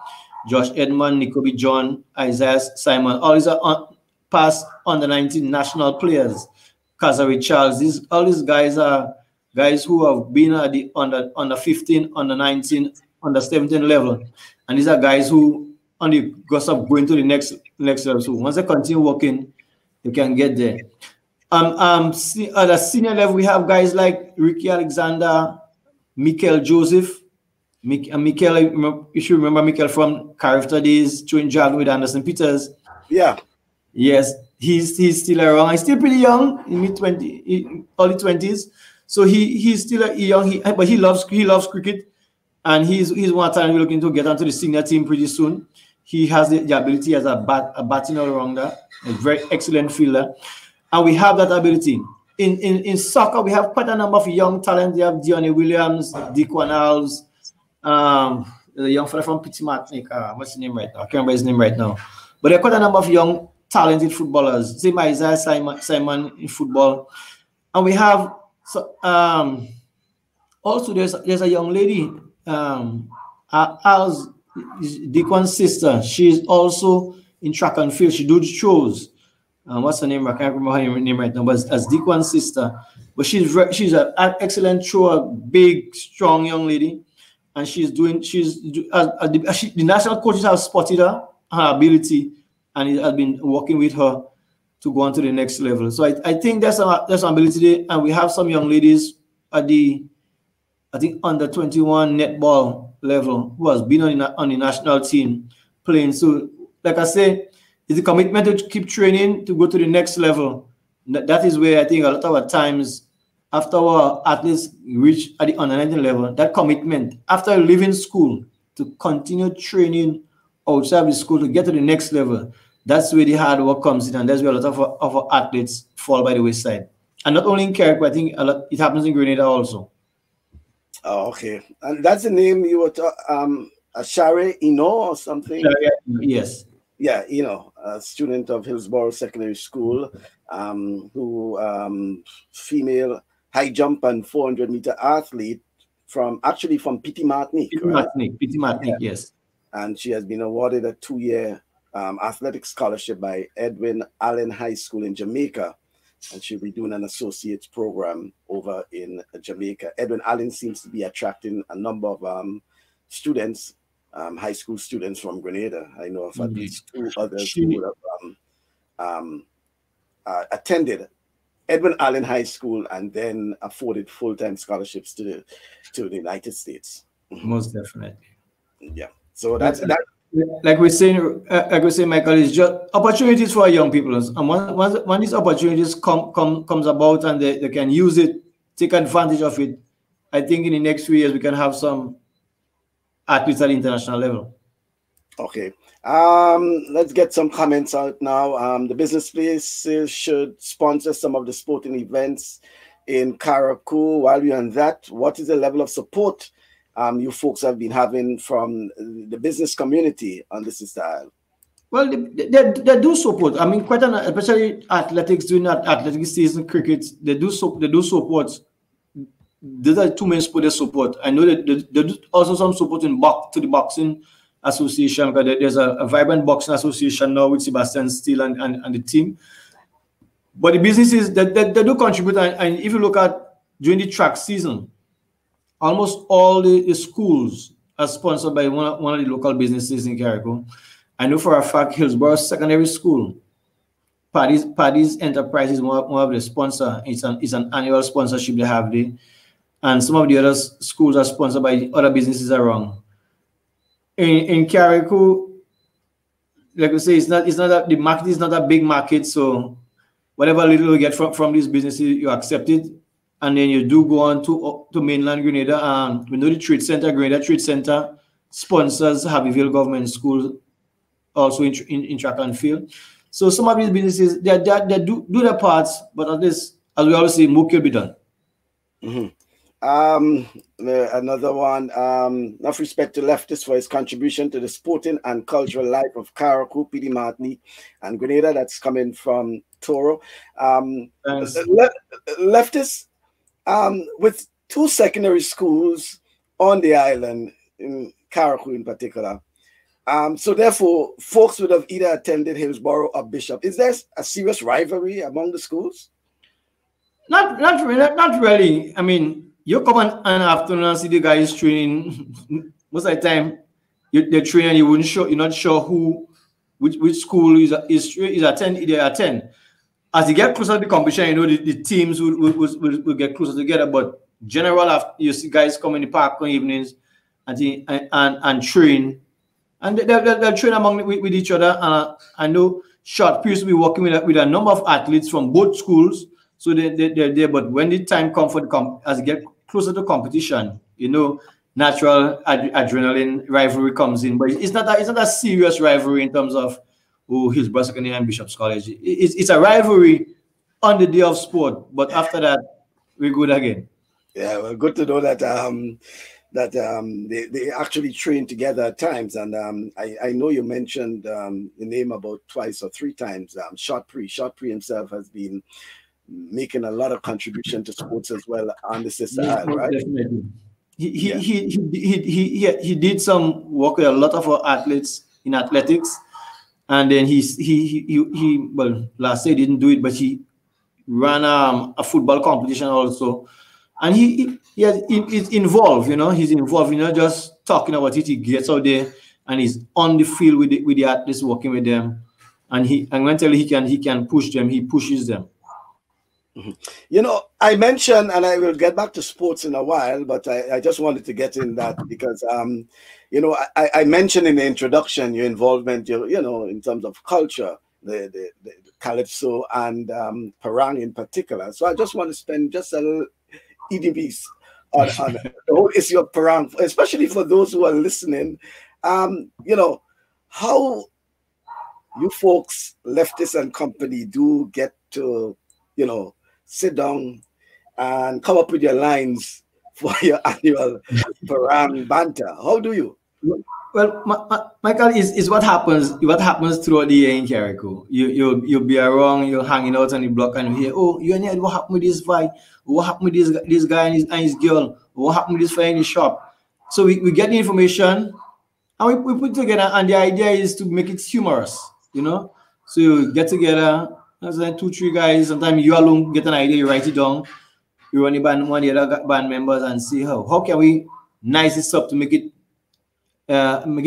Josh Edmond, Nicobi John, Isaiah Simon, all these are past under-19 national players. Kazari Charles, all these guys are guys who have been at the under-15, under-19, under-17 level. And these are guys who on the cusp of going to the next level. So once they continue working, they can get there. At the senior level, we have guys like Ricky Alexander, Mikel Joseph. Mikel, you should remember Mikel from character days, Chewing Jag with Anderson Peters.
Yeah.
Yes, he's still around. He's still pretty young, in early 20s. So he's still young, but he loves cricket, and he's one time we're looking to get onto the senior team pretty soon. He has the ability as a batting all-rounder, a very excellent fielder, and we have that ability. In soccer, we have quite a number of young talent. We have Dione Williams, Dequan Alves, the young fellow from Petit Martinique. What's his name right now? I can't remember his name right now. But there are quite a number of young talented footballers. Same Isaiah Simon in football, and we have also there's a young lady, as Dequan's sister. She's also in track and field. She does shows. What's her name? I can't remember her name right now. But as Dequan's sister, but she's an excellent thrower, big, strong young lady, and the national coaches have spotted her ability, and it has been working with her to go on to the next level. So I think there's some ability there, and we have some young ladies at the, I think, under 21 netball level who has been on the national team playing. So like I say, it's a commitment to keep training to go to the next level. That is where I think a lot of our times after our athletes reach at the under 19 level, that commitment after leaving school to continue training outside the school to get to the next level, that's where the hard work comes in, and that's where a lot of our athletes fall by the wayside. And not only in Carriacou, I think it happens in Grenada also.
Oh, okay. And that's the name you were talking, Ashare Ino or something?
Yes.
Yeah, a student of Hillsborough Secondary School, who female high jump and 400-meter athlete from Petit Martinique.
Petit Martinique, yeah. Yes.
And she has been awarded a 2-year athletic scholarship by Edwin Allen High School in Jamaica, and she'll be doing an associate's program over in Jamaica. Edwin Allen seems to be attracting a number of students, high school students from Grenada. I know of at least 2 others who have attended Edwin Allen High School and then afforded full-time scholarships to the United States.
Most definitely.
Yeah. So that's that.
Like we're saying, Michael, is just opportunities for young people. And when these opportunities comes about and they can use it, take advantage of it, I think in the next few years we can have some athletes at the international level.
Okay. Let's get some comments out now. The business places should sponsor some of the sporting events in Carriacou. While you're on that, what is the level of support you folks have been having from the business community on this style?
Well, they do support. I mean, especially athletics, doing that athletic season, cricket, they do support. These are two main sports they support. I know that they do also some support to the boxing association, because there's a vibrant boxing association now with Sebastian Steele and the team. But the businesses that they do contribute, and if you look at during the track season, almost all the schools are sponsored by one of the local businesses in Carriacou. I know for a fact Hillsborough Secondary School, Paddy's Enterprises, one of the sponsor. It's an annual sponsorship they have there. And some of the other schools are sponsored by other businesses around. In Carriacou, like I say, the market is not a big market, so whatever little you get from these businesses, you accept it. And then you do go on to mainland Grenada. We know the Grenada Trade Center sponsors Harveyville Government School, also in track and field. So some of these businesses, they do their parts, but at least, as we always say, more can be done.
Mm-hmm. Another one, enough respect to Leftist for his contribution to the sporting and cultural life of Carriacou, P.D. Martini, and Grenada. That's coming from Toro. Leftist, with two secondary schools on the island, in Carriacou in particular, so therefore, folks would have either attended Hillsborough or Bishop. Is there a serious rivalry among the schools?
Not really. I mean, you come on an afternoon and see the guys training. Most of the time, they train and you're not sure which school is they attend. As you get closer to the competition, you know the teams will get closer together. But general, you see guys come in the park on evenings and train. And they'll train with each other. And I know short periods will be working with a number of athletes from both schools. So they're there. But when the time comes for as you get closer to competition, you know, natural adrenaline rivalry comes in. But it's not a serious rivalry in terms of Hillsborough Secondary and Bishop's College. It's a rivalry on the day of sport. But after that, we're good again.
Yeah, well, good to know that they actually train together at times. And I know you mentioned the name about twice or three times. Shotpree himself has been making a lot of contribution to sports as well on the sister side, right? Definitely.
He did some work with a lot of our athletes in athletics, and then he well, last year he didn't do it, but he ran a football competition also. And he's involved, you know. He's involved, you know, just talking about it. He gets out there and he's on the field with the athletes, working with them. And when he can push them, he pushes them.
Mm-hmm. You know, I mentioned, and I will get back to sports in a while, but I just wanted to get in that because, you know, I mentioned in the introduction your involvement, you know, in terms of culture, the calypso and parang in particular. So I just want to spend just a little EDBs on the whole issue of parang, especially for those who are listening. You know, how you folks, Leftist and company, do get to, you know, sit down and come up with your lines for your annual parang banter. How do you?
Well, Michael, is what happens throughout the year in Carriacou. You'll be around, you're hanging out on the block and you hear, oh, you know what happened with this fight? What happened with this guy and his girl? What happened with this fight in the shop? So we get the information and we put it together, and the idea is to make it humorous, you know? So you get together, there's like 2-3 guys, sometimes you alone get an idea, you write it down, you run the band, one of the other band members and see how can we nice this up to make it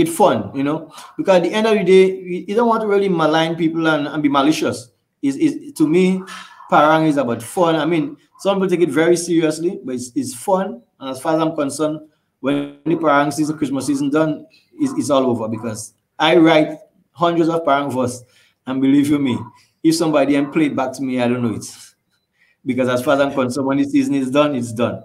fun, you know? Because at the end of the day, you don't want to really malign people and be malicious. To me, parang is about fun. I mean, some people take it very seriously, but it's fun. And as far as I'm concerned, when the parang season, Christmas season done, it's all over, because I write hundreds of parang verse, and believe you me, if somebody play it back to me, I don't know it. Because as far as I'm concerned, when the season is done, it's done.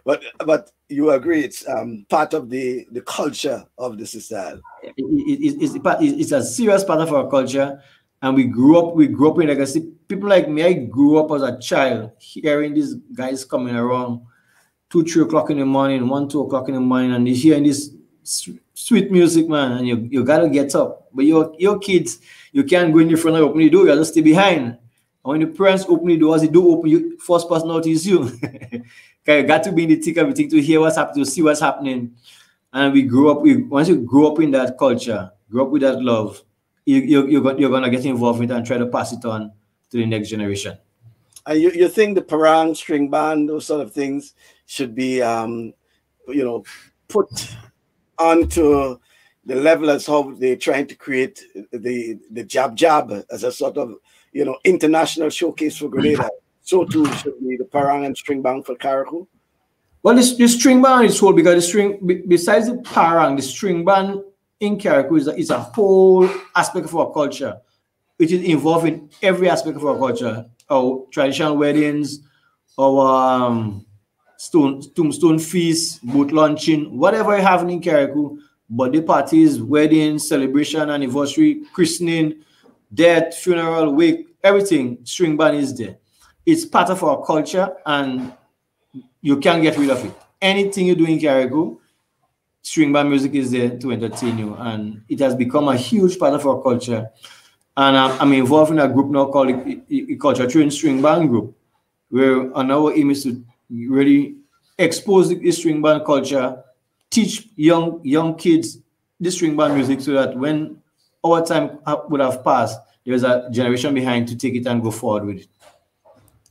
But you agree it's part of the culture of the style.
It's a serious part of our culture, And we grew up in, like I see people like me, I grew up as a child hearing these guys coming around 2, 3 o'clock in the morning, 1, 2 o'clock in the morning, and you're hearing this sweet music, man, and you gotta get up. But your kids, you can't go in the front and open the door, you gotta stay behind. And when the parents open the door, as the door open, you first person out is you. You got to be in the thick of everything to hear what's happening, to see what's happening. And we grew up, once you grow up in that culture, grow up with that love, you're gonna get involved with it and try to pass it on to the next generation.
And you think the parang, string band, those sort of things should be, put onto the level as how they're trying to create the jab as a sort of, international showcase for Grenada. So too should be the parang and string band for Carriacou.
Well, the string band is whole, because besides the parang, the string band in Carriacou is a whole aspect of our culture, which is involved in every aspect of our culture. Our traditional weddings, our tombstone feasts, boat launching, whatever you have in Carriacou, birthday parties, weddings, celebration, anniversary, christening, death, funeral, wake, everything, string band is there. It's part of our culture, and you can't get rid of it. Anything you do in Carriacou, string band music is there to entertain you, and it has become a huge part of our culture. And I'm involved in a group now called the Culture Train String Band Group, where our aim is to really expose the string band culture, teach young kids the string band music, so that when our time would have passed, there's a generation behind to take it and go forward with it.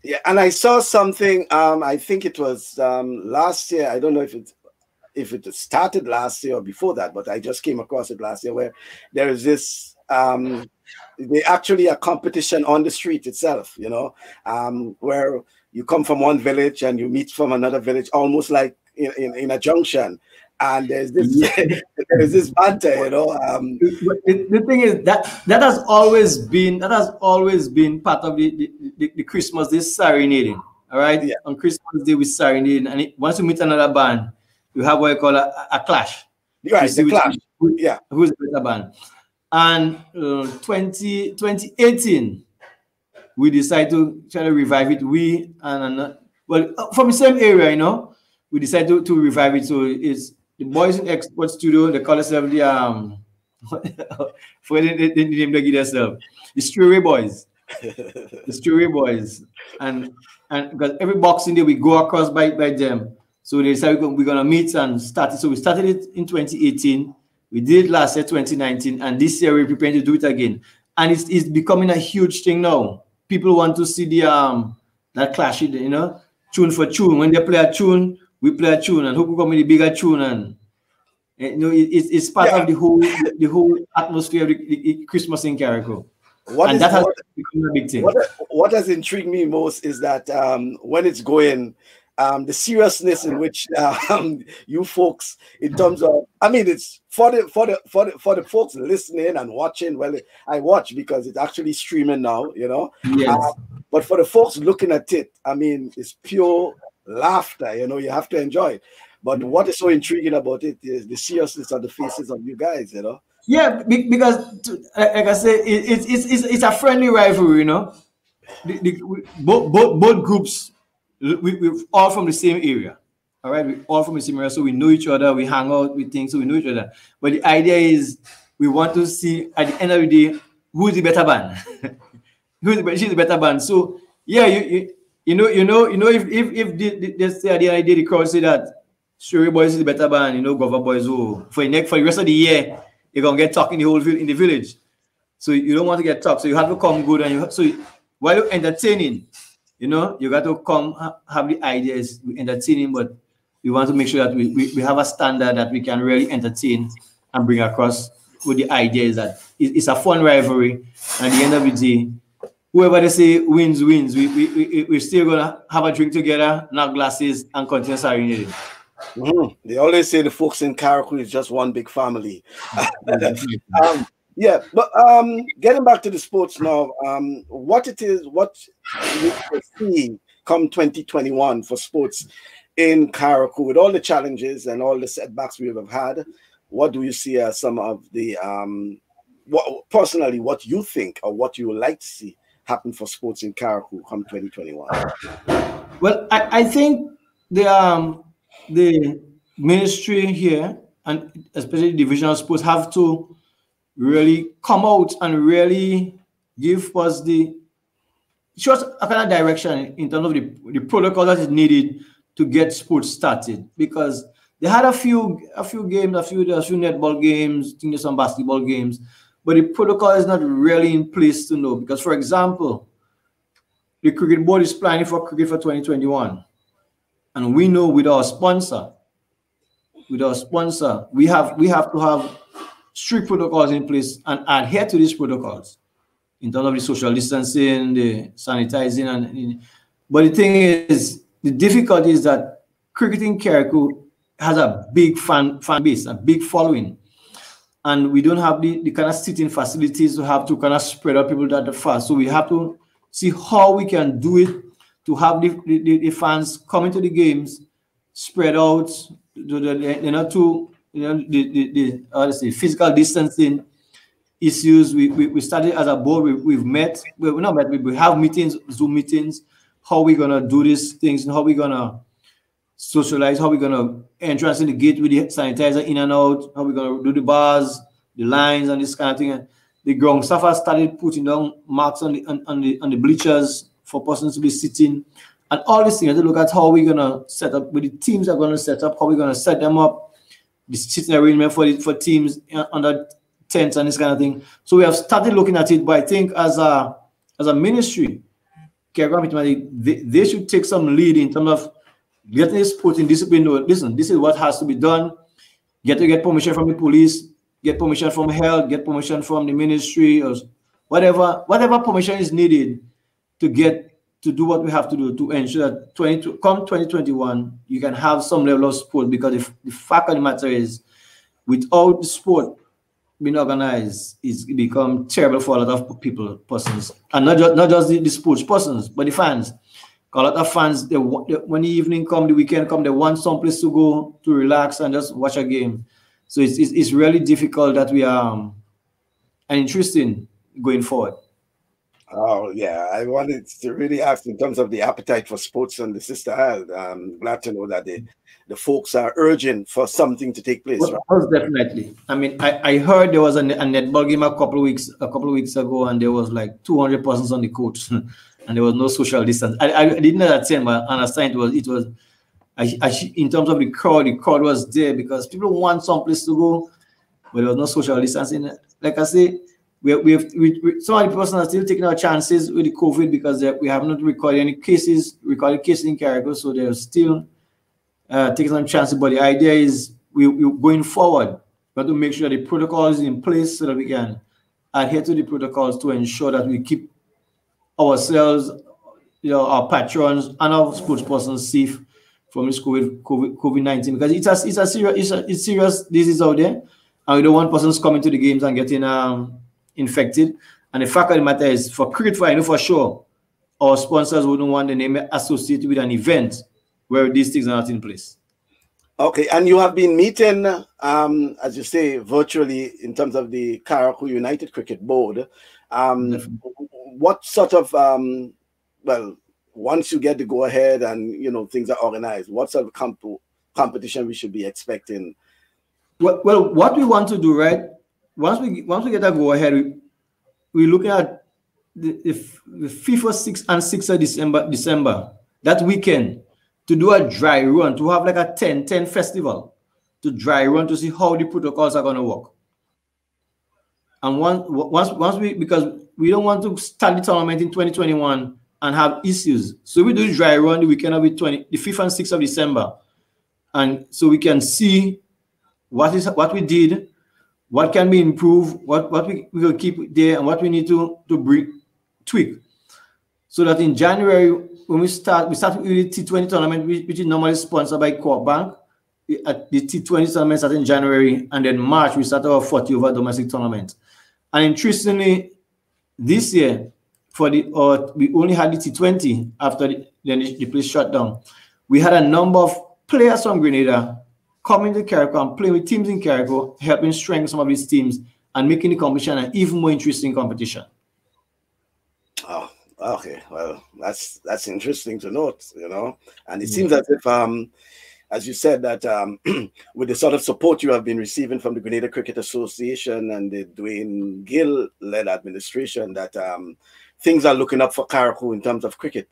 Yeah, and I saw something. I think it was last year. I don't know if it started last year or before that, but I just came across it last year, where there is this. They actually a competition on the street itself, where you come from one village and you meet from another village, almost like in a junction. And there's this there's this banter,
The thing is that has always been part of the Christmas Day serenading. All right, yeah. On Christmas Day we serenade, and once you meet another band, you have what you call a clash.
Right, the clash. Yeah,
who's the better band? And 2018, we decided to try to revive it. From the same area, we decided to revive it. So it's the boys in Export Studio. They call themselves the for the name they give themselves, the Stewart Boys. The Stewart Boys, and because every Boxing Day we go across by them. So they decided we're gonna meet and start it. So we started it in 2018. We did it last year, 2019, and this year we're preparing to do it again. And it's becoming a huge thing now. People want to see the that clash, tune for tune. When they play a tune, we play a tune, and who could come with the bigger tune, and it's part of the whole atmosphere of the Christmas in Carriacou. And that has become a big thing.
What has intrigued me most is that when it's going, the seriousness in which you folks, in terms of, it's for the folks listening and watching. Well, I watch because it's actually streaming now,
Yes.
But for the folks looking at it, it's pure laughter. You have to enjoy it. But what is so intriguing about it is the seriousness on the faces of you guys.
Yeah, because like I say, it's a friendly rivalry. Both groups. We're all from the same area, all right? We're all from the same area, so we know each other. We hang out with things, so we know each other. But the idea is we want to see at the end of the day who's the better band, she's the better band. So yeah, if let's say at the end of the day the crowd say that Stewart Boys is the better band, Gova Boys, for the rest of the year you're gonna get talk in the village. So you don't want to get talk, so you have to come good, and while you're entertaining. You got to come have the ideas, we entertaining, but we want to make sure that we have a standard that we can really entertain and bring across with the ideas that it's a fun rivalry. And at the end of the day, whoever they say wins. We're still gonna have a drink together, knock glasses, and continue serenading.
They always say the folks in Carriacou is just one big family. Yeah, but getting back to the sports now, what you see come 2021 for sports in Carriacou, with all the challenges and all the setbacks we have had, what do you see as some of the personally, what you think or what you would like to see happen for sports in Carriacou come 2021?
Well, I think the ministry here, and especially divisional sports, have to really come out and really give us show us a kind of direction in terms of the protocol that is needed to get sports started. Because they had a few games, a few netball games, some basketball games, but the protocol is not really in place to know. Because, for example, the cricket board is planning for cricket for 2021, and we know with our sponsor, we have to have strict protocols in place and adhere to these protocols in terms of the social distancing, the sanitizing, but the thing is, the difficulty is that cricket in Carriacou has a big fan base, a big following, and we don't have the kind of sitting facilities to have to kind of spread out people that fast. So we have to see how we can do it to have the fans coming to the games spread out, the physical distancing issues. We started as a board. We have meetings, Zoom meetings. How we gonna do these things, and how we gonna socialize, how we gonna entrance in the gate with the sanitizer in and out, how we gonna do the bars, the lines, and this kind of thing. And the ground staff has started putting down marks on the bleachers for persons to be sitting, and all these things. To look at how we're gonna set up with the teams are gonna set up, how we're gonna set them up, the sitting arrangement for teams under tents and this kind of thing. So we have started looking at it, but I think as a ministry, they should take some lead in terms of getting this sporting discipline. Listen, this is what has to be done. Get permission from the police, get permission from health, get permission from the ministry, or whatever permission is needed to do what we have to do to ensure that 2021 you can have some level of sport. Because the fact of the matter is, without the sport being organized, it's become terrible for a lot of persons, and not just the sports persons, but the fans. A lot of fans, when the evening come, the weekend come, they want some place to go to relax and just watch a game. So it's really difficult that we are and interesting going forward.
Oh yeah, I wanted to really ask in terms of the appetite for sports on the sister island. I'm glad to know that the folks are urging for something to take place.
Well, right? Definitely. I mean, I heard there was a netball game a couple of weeks ago, and there was like 200 persons on the court, and there was no social distance. I didn't understand, but I understand it was. In terms of the crowd was there because people want some place to go, but there was no social distancing. Like I say, we some of the persons are still taking our chances with the COVID because we have not recorded any cases in Carriacou, so they're still taking some chances. But the idea is we're going forward. We have to make sure the protocol is in place so that we can adhere to the protocols to ensure that we keep ourselves, our patrons and our sports persons safe from this COVID-19, because it's serious disease out there, and we don't want persons coming to the games and getting infected. And the fact of the matter is, for cricket, I know for sure, our sponsors wouldn't want the name associated with an event where these things are not in place.
Okay, and you have been meeting, as you say, virtually in terms of the Carriacou United Cricket Board. What sort of, once you get the go-ahead and, things are organized, what sort of competition we should be expecting?
Well, what we want to do, right, once we get a go-ahead, we're looking at the 5th or 6th and 6th of December, that weekend, to do a dry run, to have like a 10 festival, to dry run to see how the protocols are going to work. And once because we don't want to start the tournament in 2021 and have issues. So we do dry run the weekend of the 5th and 6th of December. And so we can see what we did, what can be improved, what we will keep there, and what we need to tweak. So that in January, when we start with the T20 tournament, which is normally sponsored by Corp Bank. The T20 tournament starts in January, and then March, we start our 40 over domestic tournament. And interestingly, this year, we only had the T20 after the place shut down. We had a number of players from Grenada coming to Carriacou and playing with teams in Carriacou, helping strengthen some of these teams and making the competition an even more interesting competition.
Oh, okay. Well, that's interesting to note, you know. And it seems as if, as you said, that with the sort of support you have been receiving from the Grenada Cricket Association and the Dwayne Gill-led administration, that things are looking up for Carriacou in terms of cricket.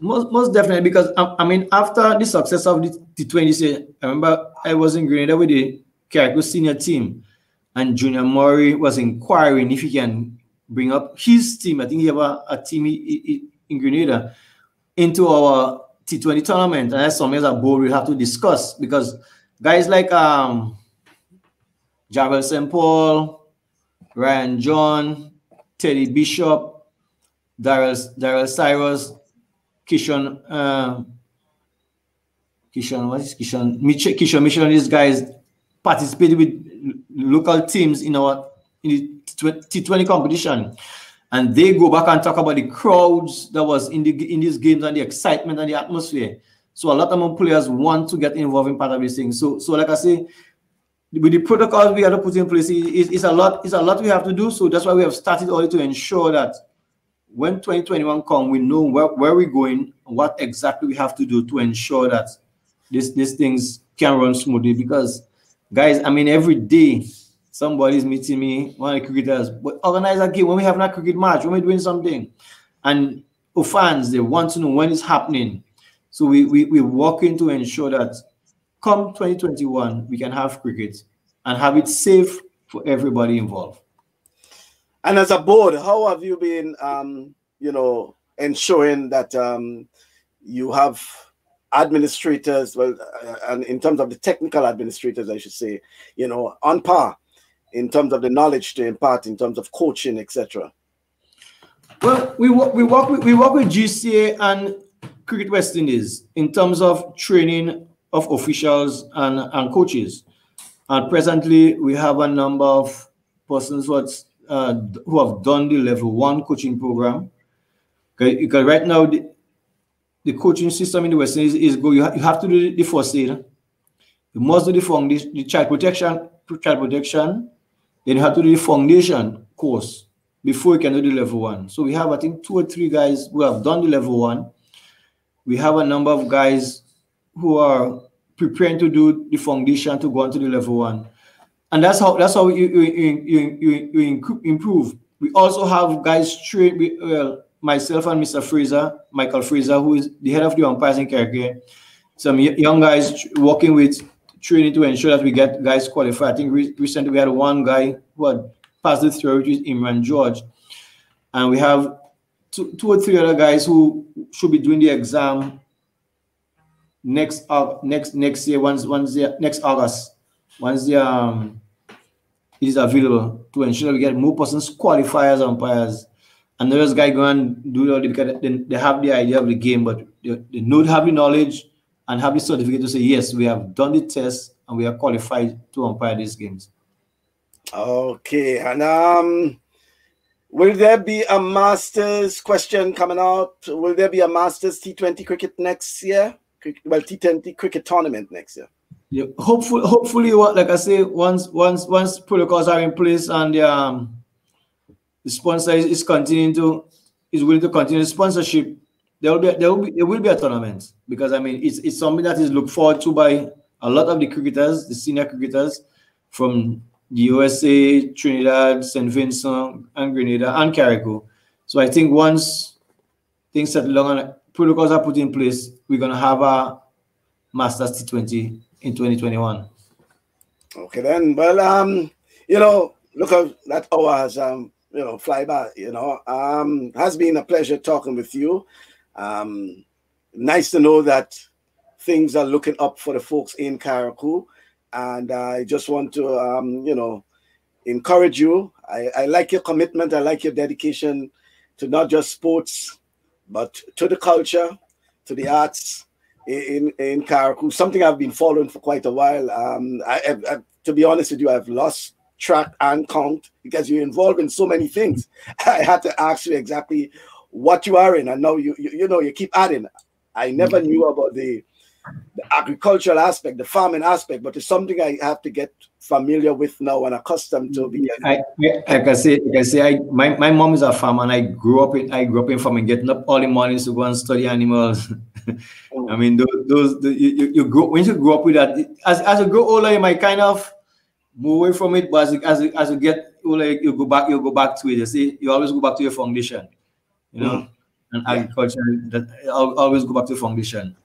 Most definitely, because I mean, after the success of the T20, I remember I was in Grenada with the Carriacou senior team, and Junior Murray was inquiring if he can bring up his team. I think he have a team in Grenada into our T20 tournament, and that's something as a board we have to discuss, because guys like Javel St. Paul, Ryan John, Teddy Bishop, Daryl Cyrus, Kishon Mitchell, these guys participated with local teams in the T20 competition, and they go back and talk about the crowds that was in these games and the excitement and the atmosphere. So a lot of more players want to get involved in part of this thing. So like I say, with the protocols we have to put in place, it's a lot we have to do. So that's why we have started early to ensure that when 2021 comes, we know where we're going, what exactly we have to do to ensure that these things can run smoothly. Because, guys, I mean, every day somebody's meeting me, one of the cricketers, but organize a game when we have a cricket match, when we're doing something. And for fans, they want to know when it's happening. So we're working to ensure that come 2021, we can have cricket and have it safe for everybody involved.
And as a board, how have you been, you know, ensuring that you have administrators, well, and in terms of the technical administrators, I should say, you know, on par in terms of the knowledge to impart, in terms of coaching, etc.?
Well, we work with GCA and Cricket West Indies in terms of training of officials and coaches. And presently, we have a number of persons who have done the level 1 coaching program. Okay, because right now the coaching system in the West Indies is good. You have to do the first aid. You must do the child protection. Then you have to do the foundation course before you can do the level 1. So we have, I think, 2 or 3 guys who have done the level 1. We have a number of guys who are preparing to do the foundation to go on to the level 1. And that's how you improve. We also have guys trained, myself and Mr. Michael Fraser, who is the head of the umpires in Carriacou. Some young guys working with training to ensure that we get guys qualified. I think recently we had one guy who had passed the theory, which is Imran George. And we have two or three other guys who should be doing the exam next year, next August, once it is available, to ensure that we get more persons qualified as umpires. And those guys go and do it because they have the idea of the game, but they don't have the knowledge and have the certificate to say, yes, we have done the test and we are qualified to umpire these games.
Okay, and will there be a Masters question coming out? Will there be a Masters T20 cricket next year? Well, T20 cricket tournament next year.
Yeah, hopefully, like I say, once protocols are in place and the sponsor is willing to continue the sponsorship, there will be a tournament, because I mean it's something that is looked forward to by a lot of the cricketers, the senior cricketers from the USA, Trinidad, St. Vincent, and Grenada, and Carriacou. So I think once things settle down and protocols are put in place, we're going to have a Masters T20 in 2021. Okay,
then. Well, you know, look at that hour has, fly by, has been a pleasure talking with you. Nice to know that things are looking up for the folks in Carriacou. And I just want to, encourage you. I like your commitment. I like your dedication to not just sports, but to the culture, to the arts in Carriacou. Something I've been following for quite a while. To be honest with you, I've lost track and count because you're involved in so many things. I had to ask you exactly what you are in. I know you keep adding. I never knew about the agricultural aspect, the farming aspect, but it's something I have to get familiar with now and accustomed to.
I can say, my mom is a farmer, and I grew up in farming, getting up all the mornings to go and study animals. I mean, you grow, when you grow up with that, as you grow older, you might kind of move away from it, but as you get older, you go back to it. You see, you always go back to your foundation, you know, and agriculture. That always go back to the foundation.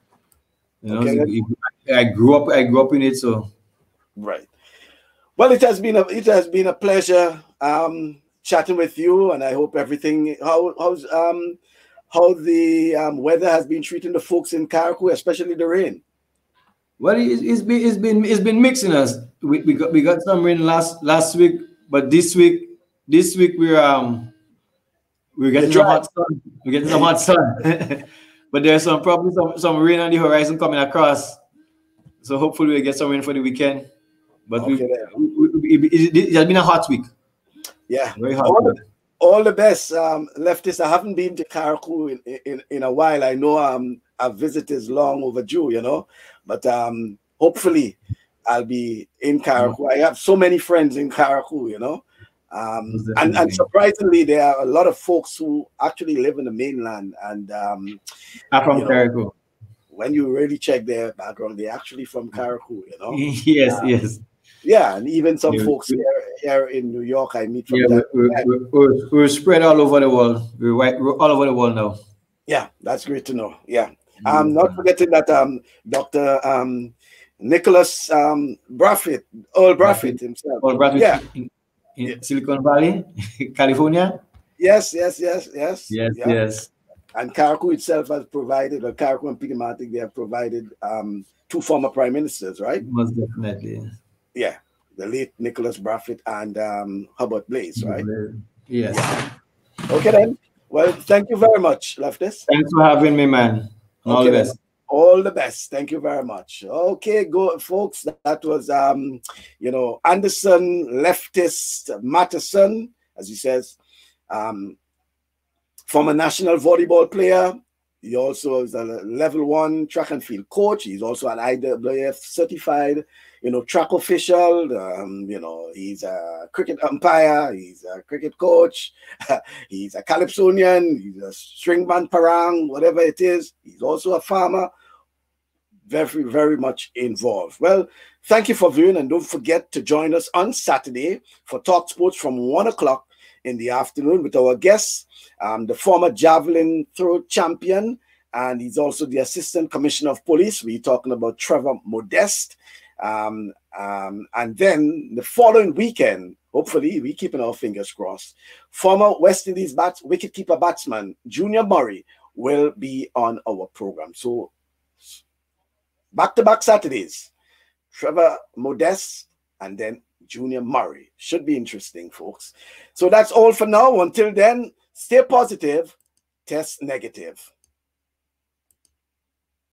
You know, okay. I grew up in it, so
right. Well, it has been a pleasure chatting with you, and I hope everything. How the weather has been treating the folks in Carriacou, especially the rain.
Well, it's been mixing us. We got some rain last week, but this week we're getting some hot sun. We're getting some hot sun. But there's probably some rain on the horizon coming across. So hopefully we'll get some rain for the weekend. But it has been a hot week.
Yeah.
Very hot.
All the best, Leftist. I haven't been to Carriacou in a while. I know a visit is long overdue, you know. But hopefully I'll be in Carriacou. I have so many friends in Carriacou, you know. And surprisingly, there are a lot of folks who actually live in the mainland and
are from Carriacou.
When you really check their background, they're actually from Carriacou, you know.
Yes.
Yeah, and even some folks here in New York, I meet from
we're spread all over the world. We're all over the world now.
Yeah, that's great to know. Yeah. Not forgetting that Dr. Nicholas Braffett, Earl Braffett himself.
Earl Braffett in Silicon Valley, California.
Yes. And Carriacou itself has provided, or Carriacou and Pidematic, they have provided 2 former prime ministers, right?
Most definitely.
Yeah, the late Nicholas Braffett and Hubbard Blaze, right?
Yes.
Yeah. Okay then. Well, thank you very much, Leftist.
Thanks for having me, man. All the best.
All the best. Thank you very much. Okay, go, folks. That was, Anderson Leftist Matheson, as he says, former national volleyball player. He also is a level 1 track and field coach. He's also an IWF certified, track official. He's a cricket umpire. He's a cricket coach. He's a calypsonian. He's a string band parang, whatever it is. He's also a farmer. Very, very much involved. Well, thank you for viewing, and don't forget to join us on Saturday for TalkSports from 1 o'clock in the afternoon with our guests, the former javelin throw champion, and he's also the Assistant Commissioner of Police. We're talking about Trevor Modeste. And then the following weekend, hopefully, we're keeping our fingers crossed, former West Indies wicketkeeper batsman Junior Murray will be on our program. So back-to-back Saturdays, Trevor Modeste and then Junior Murray. Should be interesting, folks. So that's all for now. Until then, stay positive, test negative.